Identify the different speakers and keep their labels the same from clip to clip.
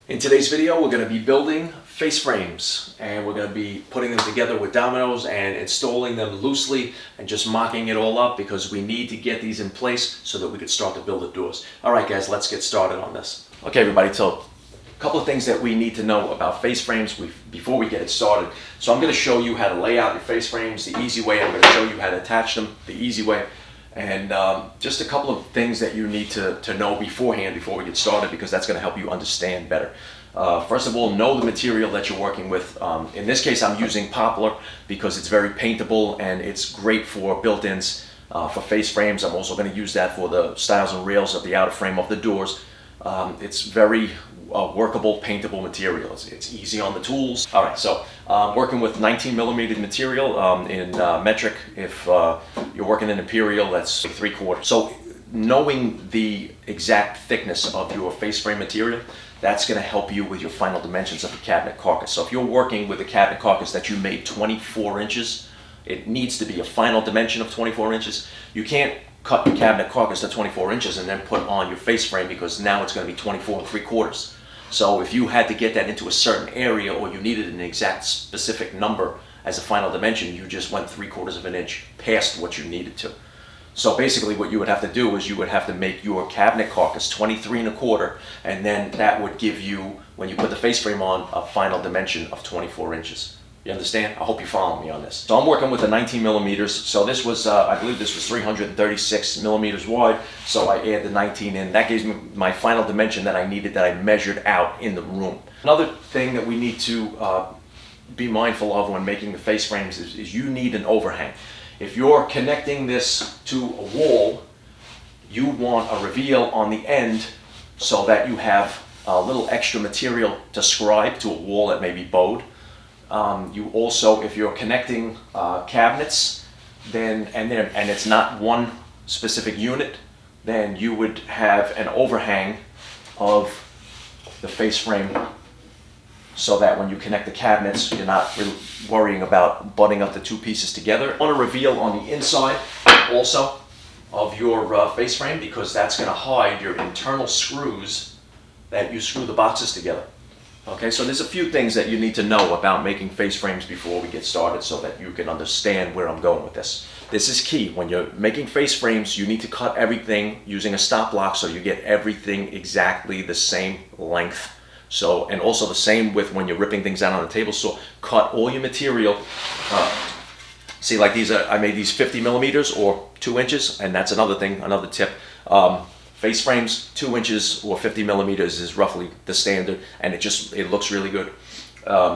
Speaker 1: In today's video, we're going to be building face frames, and we're going to be putting them together with dominoes and installing them loosely and just mocking it all up because we need to get these in place so that we can start to build the doors. All right, guys, let's get started on this. Okay, everybody, so a couple of things that we need to know about face frames before we get it started. So I'm going to show you how to lay out your face frames the easy way. I'm going to show you how to attach them the easy way. And just a couple of things that you need to know beforehand before we get started, because that's going to help you understand better. First of all, know the material that you're working with. In this case, I'm using poplar because it's very paintable and it's great for built-ins for face frames. I'm also going to use that for the stiles and rails of the outer frame of the doors. It's very workable, paintable material. It's easy on the tools. All right, so working with 19 millimeter material in metric. If you're working in imperial, that's 3/4. So knowing the exact thickness of your face frame material, that's going to help you with your final dimensions of the cabinet carcass. So if you're working with a cabinet carcass that you made 24 inches, it needs to be a final dimension of 24 inches. You can't cut your cabinet carcass to 24 inches and then put on your face frame, because now it's going to be 24 3/4. So if you had to get that into a certain area, or you needed an exact specific number as a final dimension, you just went 3/4 of an inch past what you needed to. So basically what you would have to do is you would have to make your cabinet carcass 23 1/4, and then that would give you, when you put the face frame on, a final dimension of 24 inches. You understand? I hope you follow me on this. So I'm working with the 19 millimeters. So this was, I believe this was 336 millimeters wide. So I add the 19 in. That gives me my final dimension that I needed, that I measured out in the room. Another thing that we need to be mindful of when making the face frames is you need an overhang. If you're connecting this to a wall, you want a reveal on the end so that you have a little extra material to scribe to a wall that may be bowed. You also, if you're connecting cabinets, then and it's not one specific unit, then you would have an overhang of the face frame, so that when you connect the cabinets, you're not really worrying about butting up the two pieces together. You want to reveal on the inside also of your face frame, because that's going to hide your internal screws that you screw the boxes together. Okay, so there's a few things that you need to know about making face frames before we get started, so that you can understand where I'm going with this. This is key. When you're making face frames, you need to cut everything using a stop block so you get everything exactly the same length. So, and also the same with when you're ripping things out on the table saw. Cut all your material. See, like these, I made these 50 millimeters or 2 inches, and that's another thing, another tip. Face frames, 2 inches or 50 millimeters is roughly the standard, and it looks really good.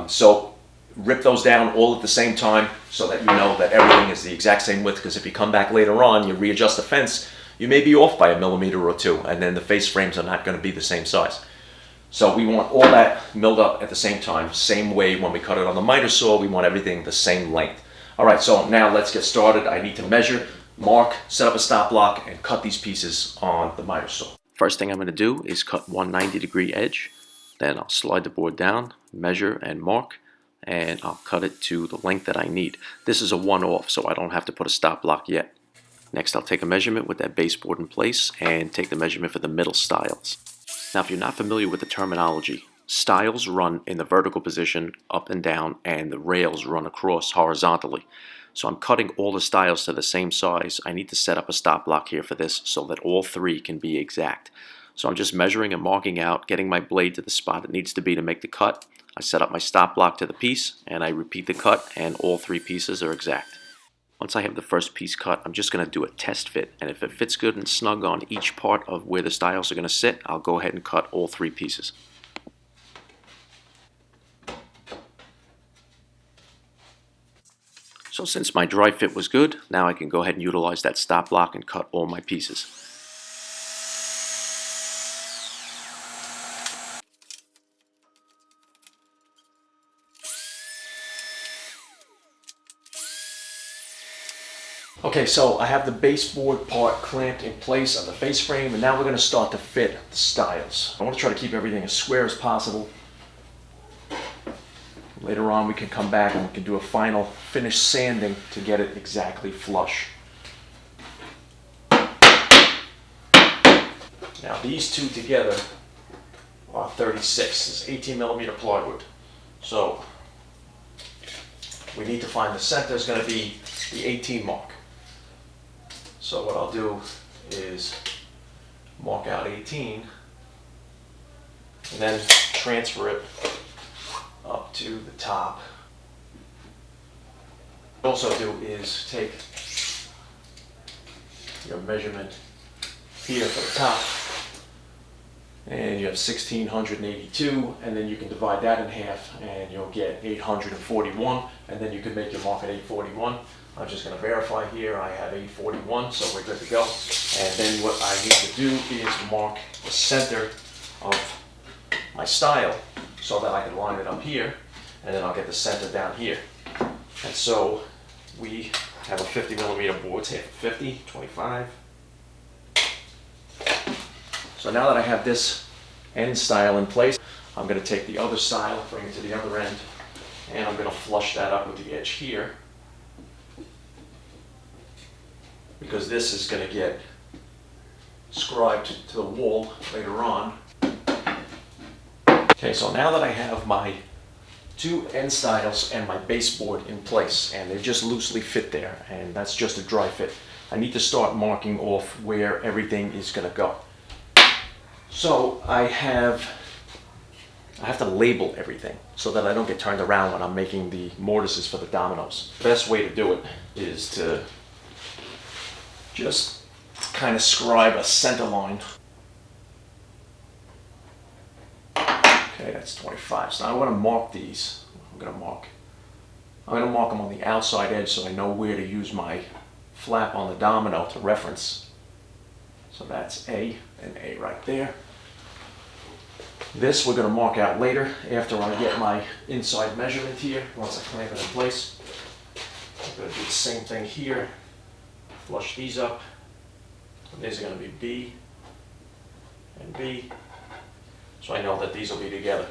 Speaker 1: So rip those down all at the same time so that you know that everything is the exact same width, because if you come back later on, you readjust the fence, you may be off by a millimeter or two, and then the face frames are not going to be the same size. So we want all that milled up at the same time, same way when we cut it on the miter saw, we want everything the same length. All right, so now let's get started. I need to measure, mark, set up a stop block, and cut these pieces on the miter saw. First thing I'm going to do is cut one 90-degree edge. Then I'll slide the board down, measure and mark, and I'll cut it to the length that I need. This is a one-off, so I don't have to put a stop block yet. Next, I'll take a measurement with that baseboard in place and take the measurement for the middle stiles. Now, if you're not familiar with the terminology, stiles run in the vertical position up and down, and the rails run across horizontally. So I'm cutting all the stiles to the same size. I need to set up a stop block here for this so that all three can be exact. So I'm just measuring and marking out, getting my blade to the spot it needs to be to make the cut. I set up my stop block to the piece, and I repeat the cut, and all three pieces are exact. Once I have the first piece cut, I'm just going to do a test fit, and if it fits good and snug on each part of where the stiles are going to sit, I'll go ahead and cut all three pieces. So since my dry fit was good, now I can go ahead and utilize that stop block and cut all my pieces. Okay, so I have the baseboard part clamped in place on the face frame, and now we're going to start to fit the stiles. I want to try to keep everything as square as possible. Later on we can come back and we can do a final finish sanding to get it exactly flush. Now these two together 36. This is 18 millimeter plywood. So we need to find the center is going to be the 18 mark. So what I'll do is mark out 18 and then transfer it up to the top. What I'll also do is take your measurement here for the top, and you have 1682, and then you can divide that in half and you'll get 841, and then you can make your mark at 841. I'm just going to verify here I have 841, so we're good to go. And then what I need to do is mark the center of my stile so that I can line it up here, and then I'll get the center down here. And so we have a 50 millimeter board, say 50, 25. So now that I have this end stile in place, I'm going to take the other stile, bring it to the other end, and I'm going to flush that up with the edge here, because this is going to get scribed to the wall later on. Okay, so now that I have my two end stiles and my baseboard in place, and they just loosely fit there, and that's just a dry fit, I need to start marking off where everything is going to go. So I have to label everything so that I don't get turned around when I'm making the mortises for the dominoes. The best way to do it is to just kind of scribe a center line. Okay, that's 25. So now I want to mark these. I'm going to mark them on the outside edge so I know where to use my flap on the domino to reference. So that's A and A right there. This we're going to mark out later after I get my inside measurement here, once I clamp it in place. I'm going to do the same thing here. Flush these up. And these are going to be B and B. So I know that these will be together.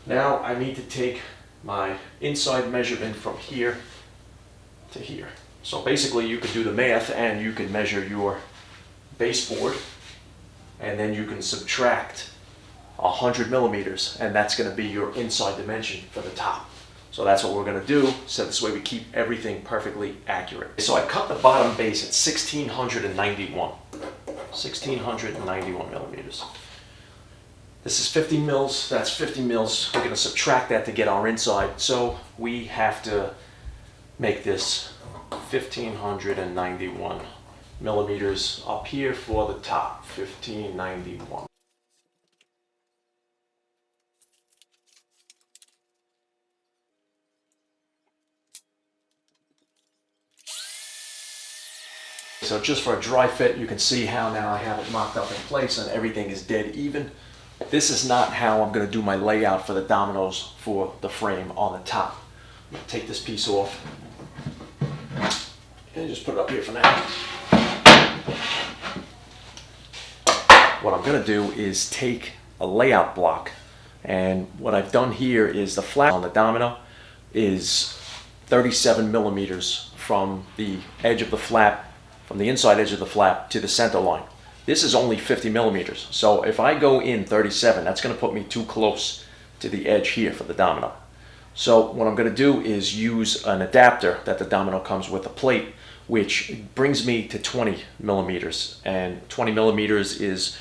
Speaker 1: Now I need to take my inside measurement from here to here. So basically you could do the math and you could measure your baseboard, and then you can subtract 100 millimeters, and that's going to be your inside dimension for the top. So that's what we're going to do, so this way we keep everything perfectly accurate. So I cut the bottom base at 1691 millimeters. This is 50 mils, that's 50 mils. We're going to subtract that to get our inside, so we have to make this 1591 millimeters up here for the top. 1591. So just for a dry fit, you can see how now I have it mocked up in place and everything is dead even. This is not how I'm going to do my layout for the dominoes for the frame on the top. I'm going to take this piece off and just put it up here for now. What I'm going to do is take a layout block, and what I've done here is the flap on the domino is 37 millimeters from the edge of the flap, from the inside edge of the flap to the center line. This is only 50 millimeters, so if I go in 37, that's going to put me too close to the edge here for the domino. So what I'm going to do is use an adapter that the domino comes with, a plate, which brings me to 20 millimeters, and 20 millimeters is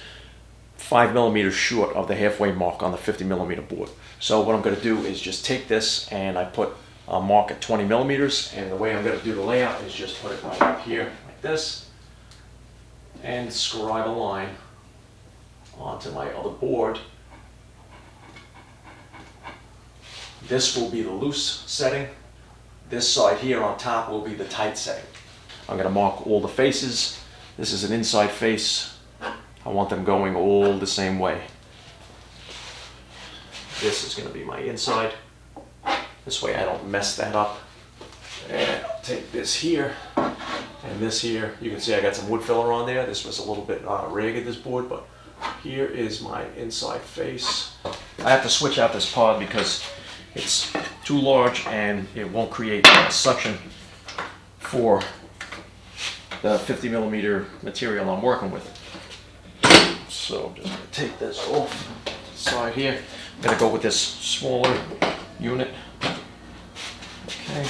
Speaker 1: 5 millimeters short of the halfway mark on the 50 millimeter board. So what I'm going to do is just take this and I put a mark at 20 millimeters, and the way I'm going to do the layout is just put it right up here like this and scribe a line onto my other board. This will be the loose setting. This side here on top will be the tight setting. I'm going to mark all the faces. This is an inside face. I want them going all the same way. This is going to be my inside. This way I don't mess that up. And I'll take this here and this here. You can see I got some wood filler on there. This was a little bit ragged, this board, but here is my inside face. I have to switch out this pod because it's too large and it won't create suction for the 50 millimeter material I'm working with. So I'm just going to take this off the side here. I'm going to go with this smaller unit. Okay.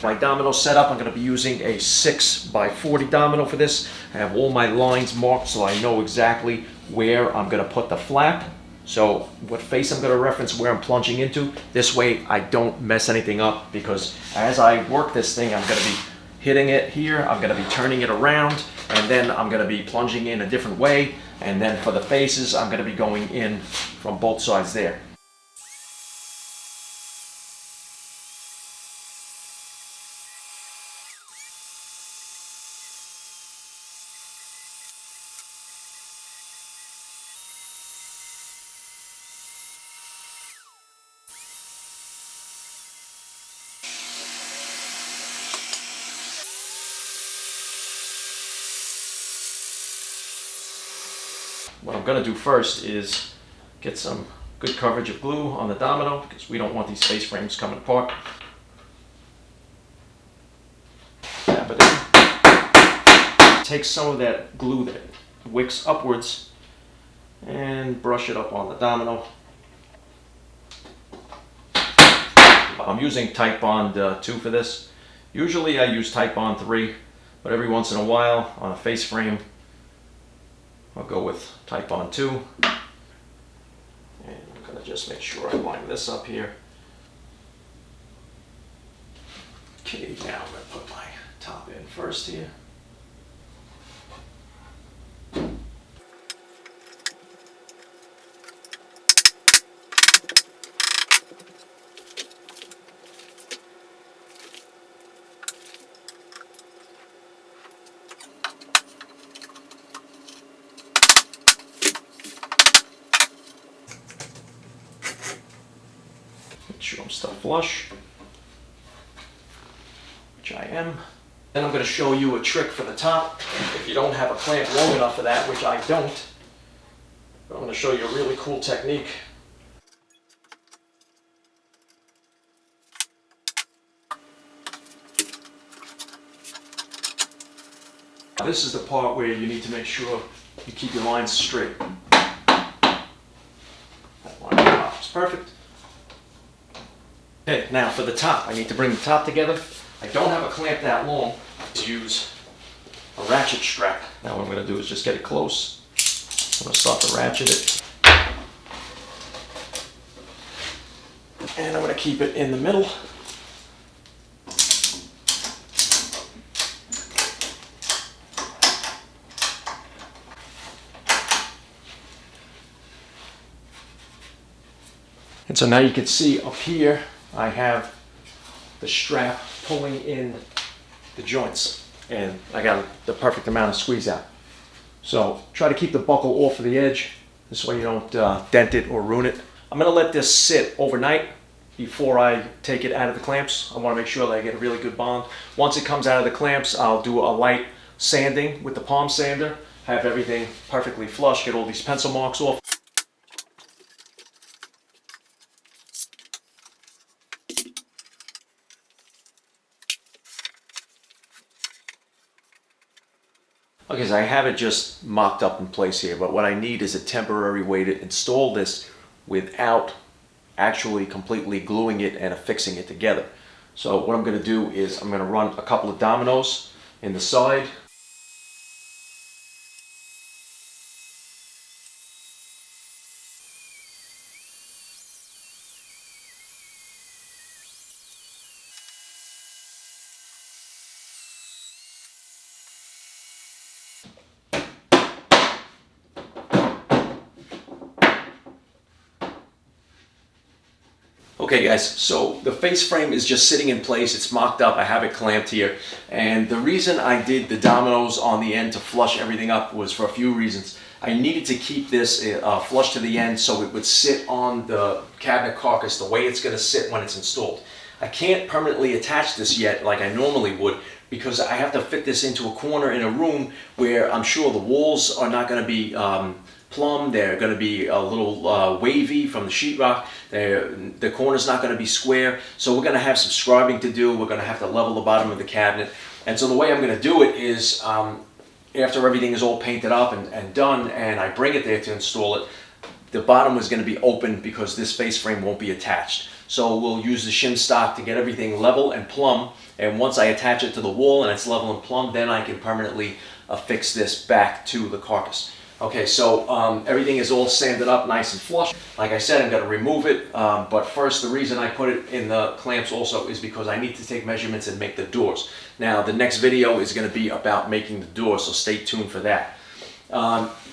Speaker 1: My domino setup, I'm going to be using a 6x40 domino for this. I have all my lines marked so I know exactly where I'm going to put the flap. So what face I'm going to reference where I'm plunging into. This way I don't mess anything up, because as I work this thing, I'm going to be hitting it here, I'm going to be turning it around, and then I'm going to be plunging in a different way. And then for the faces, I'm going to be going in from both sides there. What I'm going to do first is get some good coverage of glue on the domino, because we don't want these face frames coming apart. Tap it in. Take some of that glue that wicks upwards and brush it up on the domino. I'm using Titebond 2 for this. Usually I use Titebond 3, but every once in a while on a face frame I'll go with Titebond 2. And I'm going to just make sure I line this up here. Okay, now I'm going to put my top in first here. Make sure I'm stuck flush, which I am. Then I'm going to show you a trick for the top. If you don't have a clamp long enough for that, which I don't, I'm going to show you a really cool technique. This is the part where you need to make sure you keep your lines straight. That line is perfect. Okay, now for the top, I need to bring the top together. I don't have a clamp that long. Let's use a ratchet strap. Now what I'm going to do is just get it close. I'm going to start to ratchet it. And I'm going to keep it in the middle. And so now you can see up here, I have the strap pulling in the joints, and I got the perfect amount of squeeze out. So try to keep the buckle off of the edge, this way you don't dent it or ruin it. I'm going to let this sit overnight before I take it out of the clamps. I want to make sure that I get a really good bond. Once it comes out of the clamps, I'll do a light sanding with the palm sander, have everything perfectly flush, get all these pencil marks off. Okay, so I have it just mocked up in place here, but what I need is a temporary way to install this without actually completely gluing it and affixing it together. So what I'm going to do is I'm going to run a couple of dominoes in the side. Okay guys, so the face frame is just sitting in place, it's mocked up, I have it clamped here, and the reason I did the dominoes on the end to flush everything up was for a few reasons. I needed to keep this flush to the end so it would sit on the cabinet carcass the way it's going to sit when it's installed. I can't permanently attach this yet like I normally would, because I have to fit this into a corner in a room where I'm sure the walls are not going to be plumb, they're going to be a little wavy from the sheetrock, the corner's not going to be square, so we're going to have some scribing to do, we're going to have to level the bottom of the cabinet. And so the way I'm going to do it is after everything is all painted up and done, and I bring it there to install it, the bottom is going to be open because this face frame won't be attached. So we'll use the shim stock to get everything level and plumb, and once I attach it to the wall and it's level and plumb, then I can permanently affix this back to the carcass. Okay, so everything is all sanded up nice and flush. Like I said, I'm going to remove it, but first the reason I put it in the clamps also is because I need to take measurements and make the doors. Now the next video is going to be about making the doors, so stay tuned for that.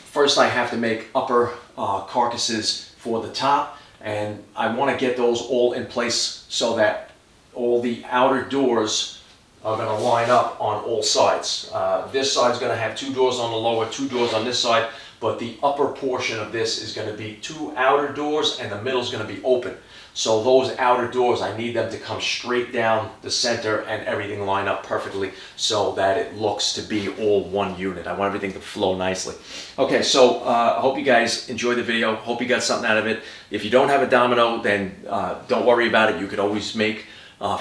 Speaker 1: First I have to make upper carcasses for the top, and I want to get those all in place so that all the outer doors are going to line up on all sides. This side is going to have 2 doors on the lower, 2 doors on this side, but the upper portion of this is going to be 2 outer doors and the middle is going to be open. So those outer doors, I need them to come straight down the center and everything line up perfectly so that it looks to be all one unit. I want everything to flow nicely. Okay, so I hope you guys enjoyed the video. Hope you got something out of it. If you don't have a Domino, then don't worry about it. You could always make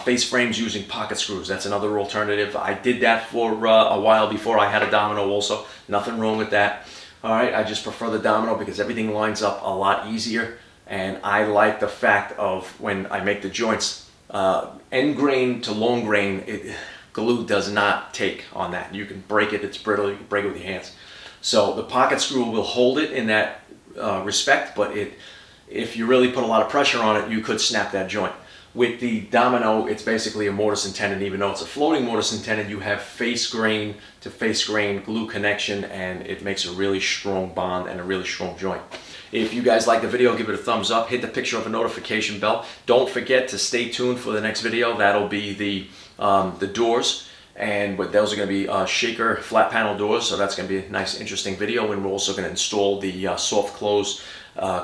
Speaker 1: face frames using pocket screws. That's another alternative. I did that for a while before I had a Domino also. Nothing wrong with that. All right, I just prefer the Domino because everything lines up a lot easier, and I like the fact of when I make the joints, end grain to long grain, glue does not take on that. You can break it, it's brittle, you can break it with your hands. So the pocket screw will hold it in that respect, but if you really put a lot of pressure on it, you could snap that joint. With the Domino, it's basically a mortising tenon. Even though it's a floating mortising tenon, you have face grain to face grain glue connection, and it makes a really strong bond and a really strong joint. If you guys like the video, give it a thumbs up, hit the picture of a notification bell. Don't forget to stay tuned for the next video. That'll be the doors, but those are going to be shaker flat panel doors, so that's going to be a nice interesting video. And we're also going to install the soft close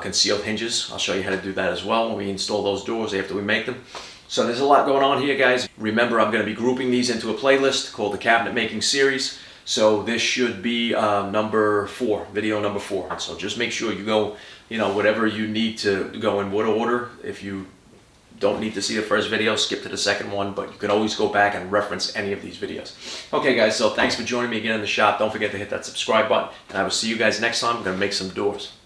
Speaker 1: concealed hinges. I'll show you how to do that as well when we install those doors after we make them. So there's a lot going on here, guys. Remember, I'm going to be grouping these into a playlist called the Cabinet Making Series. So this should be number 4, video number 4. So just make sure you go, whatever you need to go in what order. If you don't need to see the first video, skip to the second one, but you can always go back and reference any of these videos. Okay, guys, so thanks for joining me again in the shop. Don't forget to hit that subscribe button, and I will see you guys next time. I'm going to make some doors.